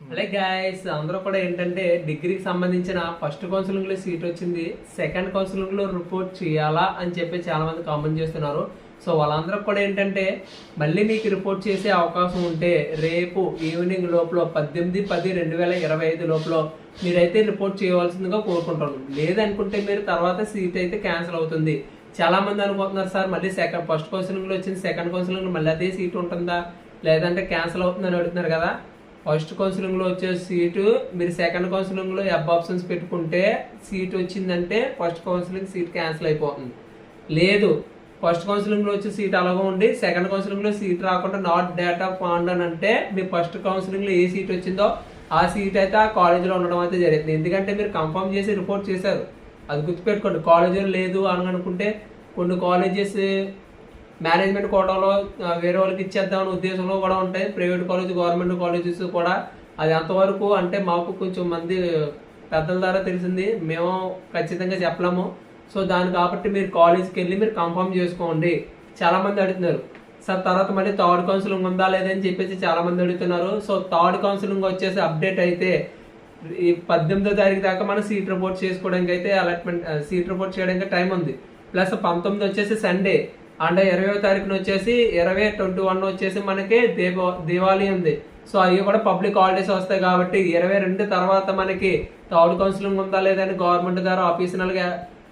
అలాగే గైస్ అందరూ కూడా ఏంటంటే డిగ్రీకి సంబంధించిన ఫస్ట్ కౌన్సిలింగ్ లో సీట్ వచ్చింది, సెకండ్ కౌన్సిలింగ్ లో రిపోర్ట్ చేయాలా అని చెప్పి చాలా మంది కామెంట్ చేస్తున్నారు. సో వాళ్ళందరూ కూడా ఏంటంటే మళ్ళీ మీకు రిపోర్ట్ చేసే అవకాశం ఉంటే రేపు ఈవినింగ్ లోపల 18/10/2025 లోపల మీరైతే రిపోర్ట్ చేయవలసిందిగా కోరుకుంటున్నాను. లేదనుకుంటే మీరు తర్వాత సీట్ అయితే క్యాన్సిల్ అవుతుంది. చాలా మంది అనుకుంటున్నారు సార్ మళ్ళీ ఫస్ట్ కౌన్సిలింగ్ లో వచ్చింది సెకండ్ కౌన్సిలింగ్ లో మళ్ళీ అదే సీట్ ఉంటుందా లేదంటే క్యాన్సిల్ అవుతుందని అడుగుతున్నారు కదా. ఫస్ట్ కౌన్సిలింగ్ లో వచ్చే సీటు మీరు సెకండ్ కౌన్సిలింగ్ లో ఎబ్ ఆప్షన్స్ పెట్టుకుంటే సీట్ వచ్చిందంటే ఫస్ట్ కౌన్సిలింగ్ సీట్ క్యాన్సిల్ అయిపోతుంది. లేదు ఫస్ట్ కౌన్సిలింగ్ లో వచ్చే సీట్ అలాగే ఉండి సెకండ్ కౌన్సిలింగ్ లో సీట్ రాకుండా నాట్ డేటా ఫౌండ్ అని అంటే మీ ఫస్ట్ కౌన్సిలింగ్ లో ఏ సీట్ వచ్చిందో ఆ సీట్ అయితే ఆ కాలేజీలో ఉండడం అయితే జరిగింది. ఎందుకంటే మీరు కన్ఫర్మ్ చేసి రిపోర్ట్ చేశారు, అది గుర్తుపెట్టుకోండి. కాలేజీలో లేదు అని అనుకుంటే కొన్ని కాలేజెస్ మేనేజ్మెంట్ కోటాలో వేరే వాళ్ళకి ఇచ్చేద్దామనే ఉద్దేశంలో కూడా ఉంటాయి. ప్రైవేట్ కాలేజ్ గవర్నమెంట్ కాలేజెస్ కూడా అది అంతవరకు అంటే మాకు కొంచెం మంది పెద్దల ద్వారా తెలిసింది, మేము ఖచ్చితంగా చెప్పలేము. సో దాని కాబట్టి మీరు కాలేజ్కి వెళ్ళి మీరు కన్ఫర్మ్ చేసుకోండి. చాలా మంది అడుగుతున్నారు సార్ తర్వాత మళ్ళీ థర్డ్ కౌన్సిలింగ్ ఉందా లేదని చెప్పేసి చాలా మంది అడుగుతున్నారు. సో థర్డ్ కౌన్సిలింగ్ వచ్చేసి అప్డేట్ అయితే ఈ 18వ తారీఖు దాకా మనం సీట్ రిపోర్ట్ చేసుకోవడానికి అయితే అలాట్మెంట్ సీట్ రిపోర్ట్ చేయడానికి టైం ఉంది. ప్లస్ 19 వచ్చేసి సండే అండ్ 20వ తారీఖున వచ్చేసి 20/21 వచ్చేసి మనకి దివాళీ ఉంది. సో అవి కూడా పబ్లిక్ హాలిడేస్ వస్తాయి కాబట్టి 22 తర్వాత మనకి థర్డ్ కౌన్సిలింగ్ ఉందా లేదని గవర్నమెంట్ ద్వారా ఆఫీషనల్ గా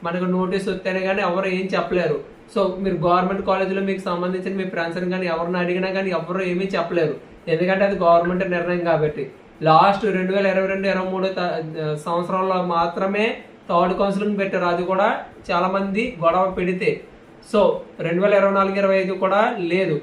మనకు నోటీస్ వస్తేనే కానీ ఎవరు ఏం చెప్పలేరు. సో మీరు గవర్నమెంట్ కాలేజీలో మీకు సంబంధించిన మీ ఫ్రెండ్స్ని కానీ ఎవరిని అడిగినా కానీ ఎవరు ఏమీ చెప్పలేరు, ఎందుకంటే అది గవర్నమెంట్ నిర్ణయం కాబట్టి. లాస్ట్ 2022-23 సంవత్సరంలో మాత్రమే థర్డ్ కౌన్సిలింగ్ పెట్టారు, అది కూడా చాలా మంది గొడవ పెడితే. సో 2024-25 కూడా లేదు,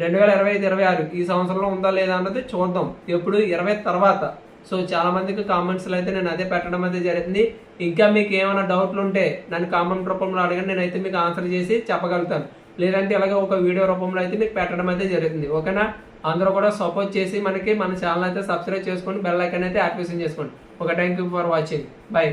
2025-26 ఈ సంవత్సరంలో ఉందా లేదా అన్నది చూద్దాం ఎప్పుడు 20 తర్వాత. సో చాలా మందికి కామెంట్స్లో అయితే నేను అదే పెట్టడం అయితే జరిగింది. ఇంకా మీకు ఏమైనా డౌట్లు ఉంటే నన్ను కామెంట్ రూపంలో అడగండి, నేనైతే మీకు ఆన్సర్ చేసి చెప్పగలుగుతాను. లేదంటే ఇలాగే ఒక వీడియో రూపంలో అయితే మీకు పెట్టడం అయితే జరుగుతుంది. ఓకేనా, అందరూ కూడా సపోర్ట్ చేసి మన ఛానల్ అయితే సబ్స్క్రైబ్ చేసుకోండి, బెల్ ఐకాన్ అయితే యాక్టివేషన్ చేసుకోండి. Okay, thank you for watching, by.